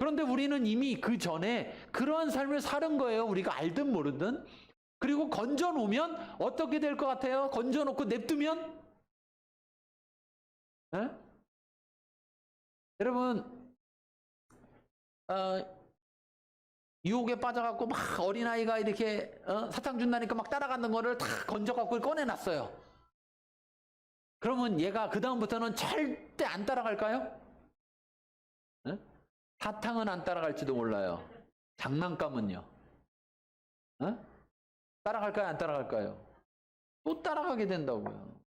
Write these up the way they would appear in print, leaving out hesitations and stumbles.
그런데 우리는 이미 그 전에 그러한 삶을 사는 거예요. 우리가 알든 모르든. 그리고 건져놓으면 어떻게 될 것 같아요? 건져놓고 냅두면? 에? 여러분, 유혹에 빠져갖고 막 어린아이가 이렇게 사탕 준다니까 막 따라가는 거를 다 건져갖고 꺼내놨어요. 그러면 얘가 그 다음부터는 절대 안 따라갈까요? 에? 사탕은 안 따라갈지도 몰라요. 장난감은요? 따라갈까요? 안 따라갈까요? 또 따라가게 된다고요.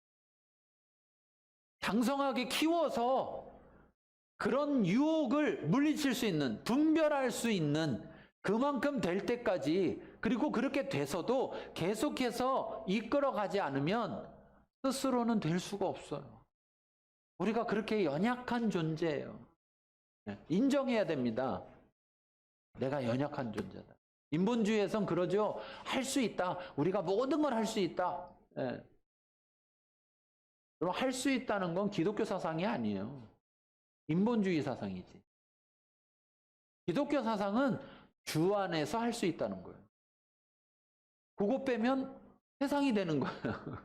장성하게 키워서 그런 유혹을 물리칠 수 있는, 분별할 수 있는 그만큼 될 때까지, 그리고 그렇게 돼서도 계속해서 이끌어가지 않으면 스스로는 될 수가 없어요. 우리가 그렇게 연약한 존재예요. 인정해야 됩니다. 내가 연약한 존재다. 인본주의에선 그러죠. 할 수 있다. 우리가 모든 걸 할 수 있다. 그럼 할 수 있다는 건 기독교 사상이 아니에요. 인본주의 사상이지. 기독교 사상은 주 안에서 할 수 있다는 거예요. 그거 빼면 세상이 되는 거예요.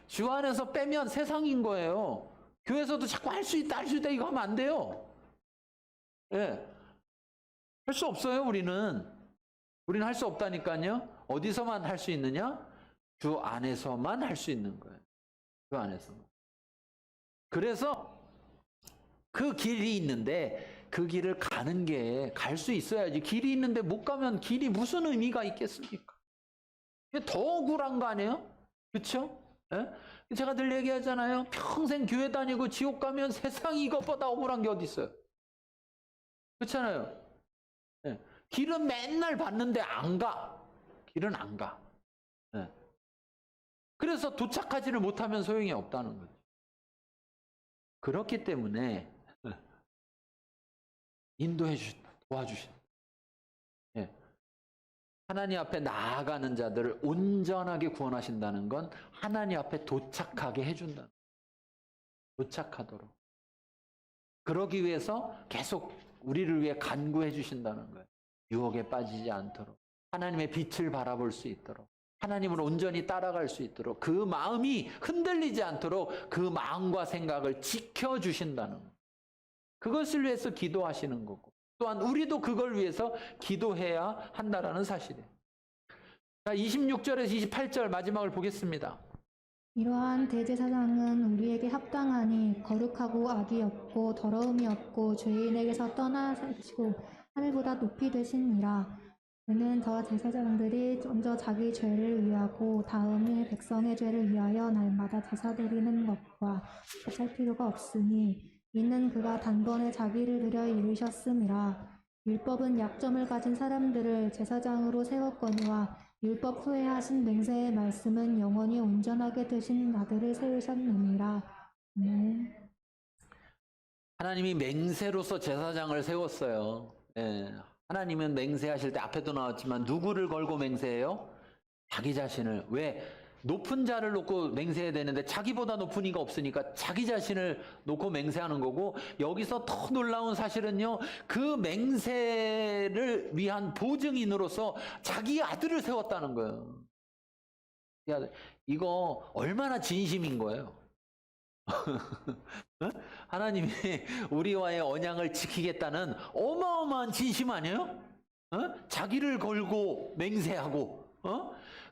주 안에서 빼면 세상인 거예요. 교회에서도 자꾸 할 수 있다, 할 수 있다 이거 하면 안 돼요. 할 수 없어요, 우리는. 우리는 할 수 없다니까요. 어디서만 할 수 있느냐? 주 안에서만 할 수 있는 거예요. 주 안에서만. 그래서 그 길이 있는데 그 길을 가는 게 갈 수 있어야지. 길이 있는데 못 가면 길이 무슨 의미가 있겠습니까? 이게 더 억울한 거 아니에요? 그렇죠? 제가 늘 얘기하잖아요. 평생 교회 다니고 지옥 가면 세상이 이것보다 억울한 게 어디 있어요? 그렇잖아요. 길은 맨날 봤는데 안 가. 길은 안 가. 그래서 도착하지를 못하면 소용이 없다는 거죠. 그렇기 때문에 인도해 주신다. 도와주신다. 하나님 앞에 나아가는 자들을 온전하게 구원하신다는 건 하나님 앞에 도착하게 해준다. 도착하도록. 그러기 위해서 계속 우리를 위해 간구해 주신다는 거예요. 유혹에 빠지지 않도록. 하나님의 빛을 바라볼 수 있도록. 하나님을 온전히 따라갈 수 있도록. 그 마음이 흔들리지 않도록 그 마음과 생각을 지켜주신다는 거예요. 그것을 위해서 기도하시는 거고. 또한 우리도 그걸 위해서 기도해야 한다라는 사실이에요. 자, 26절에서 28절 마지막을 보겠습니다. 이러한 대제사장은 우리에게 합당하니 거룩하고 악이 없고 더러움이 없고 죄인에게서 떠나시고 하늘보다 높이 되시니라. 그는 저 제사장들이 먼저 자기 죄를 위하고 다음에 백성의 죄를 위하여 날마다 제사 드리는 것과 같을 필요가 없으니 이는 그가 단번에 자기를 드려 이루셨음이라. 율법은 약점을 가진 사람들을 제사장으로 세웠거니와 율법 후에 하신 맹세의 말씀은 영원히 온전하게 되신 아들을 세우셨느니라. 하나님이 맹세로서 제사장을 세웠어요. 하나님은 맹세하실 때 앞에도 나왔지만 누구를 걸고 맹세해요? 자기 자신을. 왜? 높은 자를 놓고 맹세해야 되는데 자기보다 높은 이가 없으니까 자기 자신을 놓고 맹세하는 거고, 여기서 더 놀라운 사실은요, 그 맹세를 위한 보증인으로서 자기 아들을 세웠다는 거예요. 이거 얼마나 진심인 거예요. 하나님이 우리와의 언약을 지키겠다는 어마어마한 진심 아니에요? 자기를 걸고 맹세하고,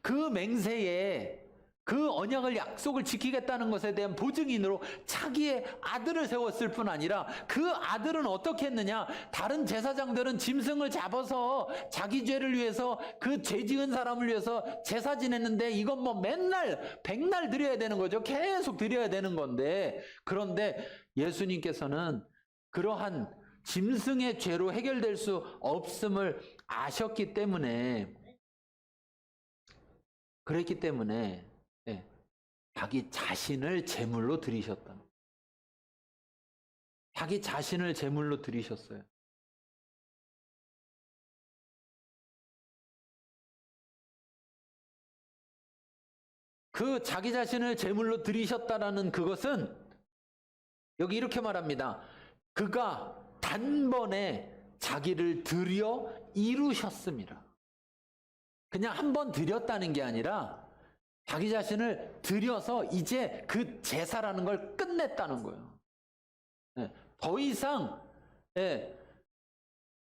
그 맹세에 그 언약을 약속을 지키겠다는 것에 대한 보증인으로 자기의 아들을 세웠을 뿐 아니라 그 아들은 어떻게 했느냐? 다른 제사장들은 짐승을 잡아서 자기 죄를 위해서 그 죄 지은 사람을 위해서 제사 지냈는데 이건 뭐 맨날 백날 드려야 되는 거죠. 계속 드려야 되는 건데, 그런데 예수님께서는 그러한 짐승의 죄로 해결될 수 없음을 아셨기 때문에, 그랬기 때문에 자기 자신을 제물로 드리셨다. 자기 자신을 제물로 드리셨어요. 그 자기 자신을 제물로 드리셨다라는 그것은 여기 이렇게 말합니다. 그가 단번에 자기를 드려 이루셨습니다. 그냥 한 번 드렸다는 게 아니라 자기 자신을 드려서 이제 그 제사라는 걸 끝냈다는 거예요. 더 이상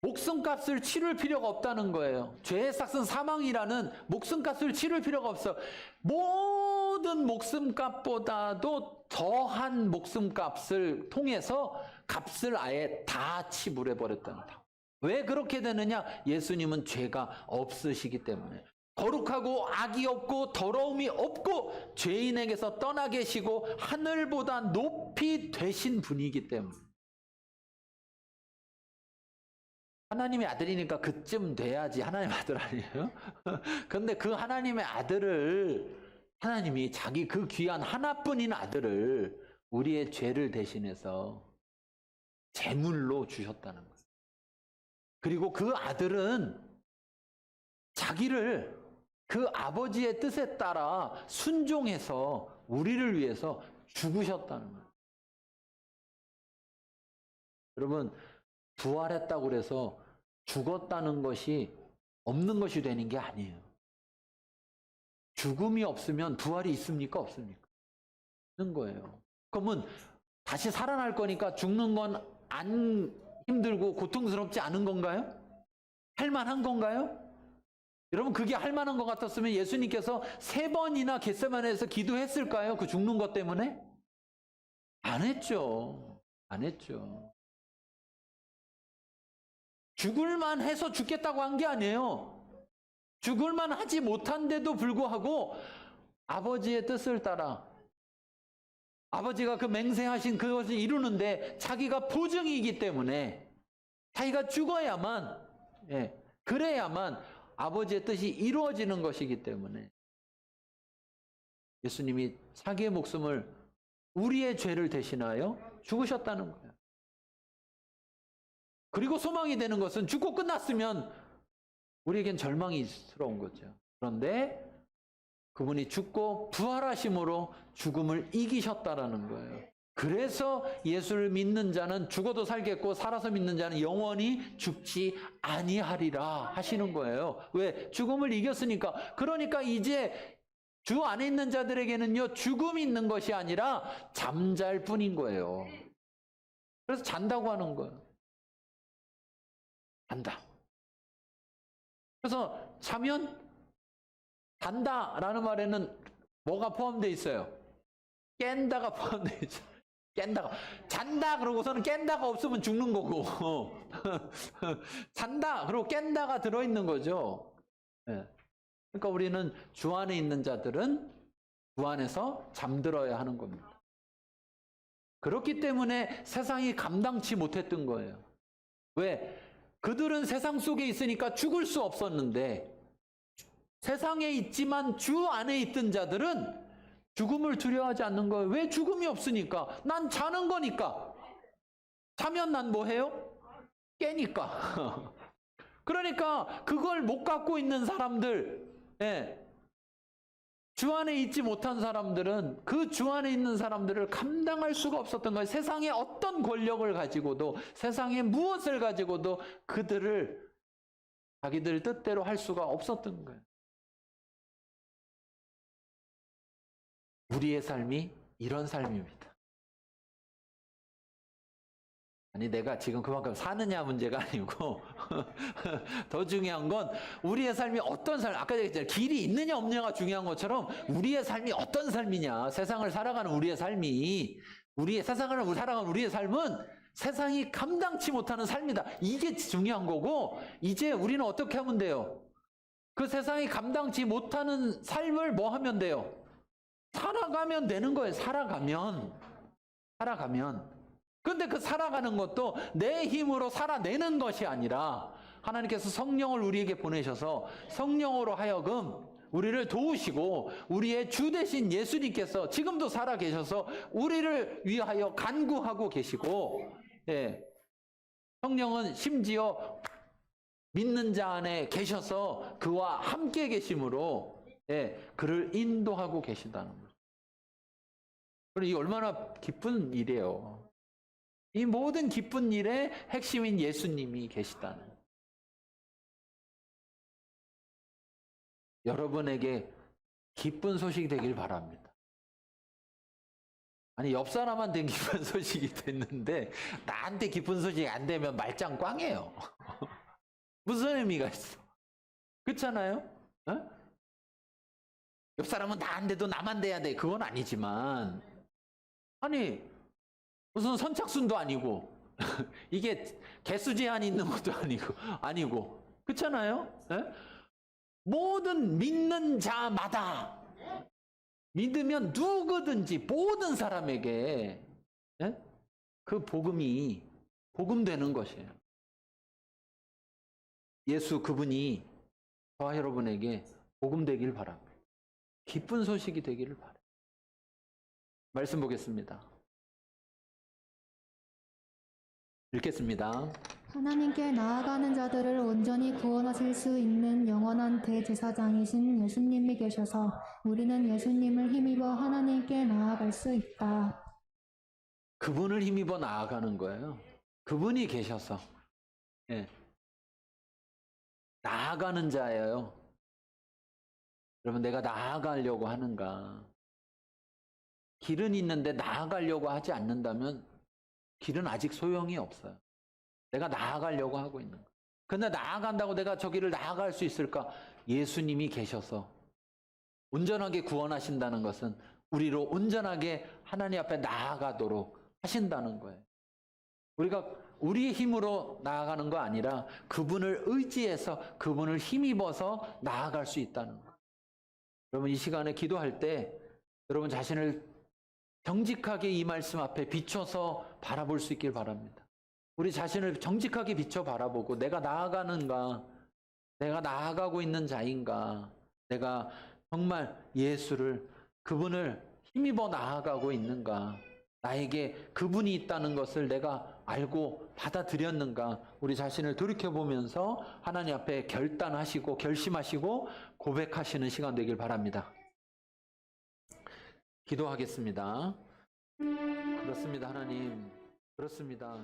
목숨값을 치를 필요가 없다는 거예요. 죄의 삭은 사망이라는 목숨값을 치를 필요가 없어. 모든 목숨값보다도 더한 목숨값을 통해서 값을 아예 다 지불해 버렸답니다. 왜 그렇게 되느냐? 예수님은 죄가 없으시기 때문에. 거룩하고 악이 없고 더러움이 없고 죄인에게서 떠나 계시고 하늘보다 높이 되신 분이기 때문에. 하나님의 아들이니까 그쯤 돼야지 하나님의 아들 아니에요? 그런데 그 하나님의 아들을 하나님이 자기 그 귀한 하나뿐인 아들을 우리의 죄를 대신해서 제물로 주셨다는 거예요. 그리고 그 아들은 자기를 그 아버지의 뜻에 따라 순종해서 우리를 위해서 죽으셨다는 거예요. 여러분, 부활했다고 그래서 죽었다는 것이 없는 것이 되는 게 아니에요. 죽음이 없으면 부활이 있습니까? 없습니까? 있는 거예요. 그러면 다시 살아날 거니까 죽는 건 안 힘들고 고통스럽지 않은 건가요? 할만한 건가요? 여러분, 그게 할만한 것 같았으면 예수님께서 3번이나 겟세마네에서 기도했을까요? 그 죽는 것 때문에? 안 했죠. 안 했죠. 죽을만 해서 죽겠다고 한 게 아니에요. 죽을만 하지 못한데도 불구하고 아버지의 뜻을 따라 아버지가 그 맹세하신 그것을 이루는데 자기가 보증이기 때문에 자기가 죽어야만, 그래야만 아버지의 뜻이 이루어지는 것이기 때문에 예수님이 자기의 목숨을 우리의 죄를 대신하여 죽으셨다는 거예요. 그리고 소망이 되는 것은 죽고 끝났으면 우리에겐 절망스러운 거죠. 그런데 그분이 죽고 부활하심으로 죽음을 이기셨다라는 거예요. 그래서 예수를 믿는 자는 죽어도 살겠고 살아서 믿는 자는 영원히 죽지 아니하리라 하시는 거예요. 왜? 죽음을 이겼으니까. 그러니까 이제 주 안에 있는 자들에게는요, 죽음이 있는 것이 아니라 잠잘 뿐인 거예요. 그래서 잔다고 하는 거예요. 잔다. 그래서 자면 잔다라는 말에는 뭐가 포함되어 있어요? 깬다가 포함되어 있어요. 깬다가. 잔다 그러고서는 깬다가 없으면 죽는 거고 잔다 그리고 깬다가 들어있는 거죠. 그러니까 우리는 주 안에 있는 자들은 주 안에서 잠들어야 하는 겁니다. 그렇기 때문에 세상이 감당치 못했던 거예요. 왜? 그들은 세상 속에 있으니까 죽을 수 없었는데 세상에 있지만 주 안에 있던 자들은 죽음을 두려워하지 않는 거예요. 왜? 죽음이 없으니까. 난 자는 거니까. 자면 난 뭐 해요? 깨니까. 그러니까 그걸 못 갖고 있는 사람들, 주 안에 있지 못한 사람들은 그 주 안에 있는 사람들을 감당할 수가 없었던 거예요. 세상의 어떤 권력을 가지고도, 세상의 무엇을 가지고도 그들을 자기들 뜻대로 할 수가 없었던 거예요. 우리의 삶이 이런 삶입니다. 아니, 내가 지금 그만큼 사느냐 문제가 아니고 더 중요한 건 우리의 삶이 어떤 삶, 아까 얘기했잖아요. 길이 있느냐 없느냐가 중요한 것처럼 우리의 삶이 어떤 삶이냐, 세상을 살아가는 우리의 삶이, 세상을 살아가는 우리의 삶은 세상이 감당치 못하는 삶이다. 이게 중요한 거고, 이제 우리는 어떻게 하면 돼요? 그 세상이 감당치 못하는 삶을 뭐 하면 돼요? 살아가면 되는 거예요. 살아가면. 근데 그 살아가는 것도 내 힘으로 살아내는 것이 아니라 하나님께서 성령을 우리에게 보내셔서 성령으로 하여금 우리를 도우시고 우리의 주 되신 예수님께서 지금도 살아 계셔서 우리를 위하여 간구하고 계시고, 성령은 심지어 믿는 자 안에 계셔서 그와 함께 계심으로 그를 인도하고 계시다는 거죠. 그리고 이게 얼마나 기쁜 일이에요. 이 모든 기쁜 일의 핵심인 예수님이 계시다는. 여러분에게 기쁜 소식이 되길 바랍니다. 아니, 옆 사람한테 기쁜 소식이 됐는데 나한테 기쁜 소식이 안 되면 말짱 꽝이에요. 무슨 의미가 있어? 그렇잖아요? 어? 옆 사람은 다 안 돼도 나만 돼야 돼. 그건 아니지만, 아니, 무슨 선착순도 아니고, 이게 개수 제한이 있는 것도 아니고, 그렇잖아요? 예? 모든 믿는 자마다 믿으면 누구든지 모든 사람에게 예? 그 복음이 복음되는 것이에요. 예수 그분이 저와 여러분에게 복음되길 바랍니다. 기쁜 소식이 되기를 바랍니다. 말씀 보겠습니다. 읽겠습니다. 하나님께 나아가는 자들을 온전히 구원하실 수 있는 영원한 대제사장이신 예수님이 계셔서 우리는 예수님을 힘입어 하나님께 나아갈 수 있다. 그분을 힘입어 나아가는 거예요. 그분이 계셔서. 예. 나아가는 자예요. 여러분, 내가 나아가려고 하는가? 길은 있는데 나아가려고 하지 않는다면 길은 아직 소용이 없어요. 내가 나아가려고 하고 있는 거예요. 근데 나아간다고 내가 저기를 나아갈 수 있을까? 예수님이 계셔서 온전하게 구원하신다는 것은 우리로 온전하게 하나님 앞에 나아가도록 하신다는 거예요. 우리가 우리의 힘으로 나아가는 거 아니라 그분을 의지해서 그분을 힘입어서 나아갈 수 있다는 거예요. 여러분, 이 시간에 기도할 때 여러분 자신을 정직하게 이 말씀 앞에 비춰서 바라볼 수 있길 바랍니다. 우리 자신을 정직하게 비춰 바라보고 내가 나아가는가, 내가 나아가고 있는 자인가, 내가 정말 예수를, 그분을 힘입어 나아가고 있는가, 나에게 그분이 있다는 것을 내가 알고 받아들였는가, 우리 자신을 돌이켜보면서 하나님 앞에 결단하시고 결심하시고 고백하시는 시간 되길 바랍니다. 기도하겠습니다. 그렇습니다, 하나님. 그렇습니다.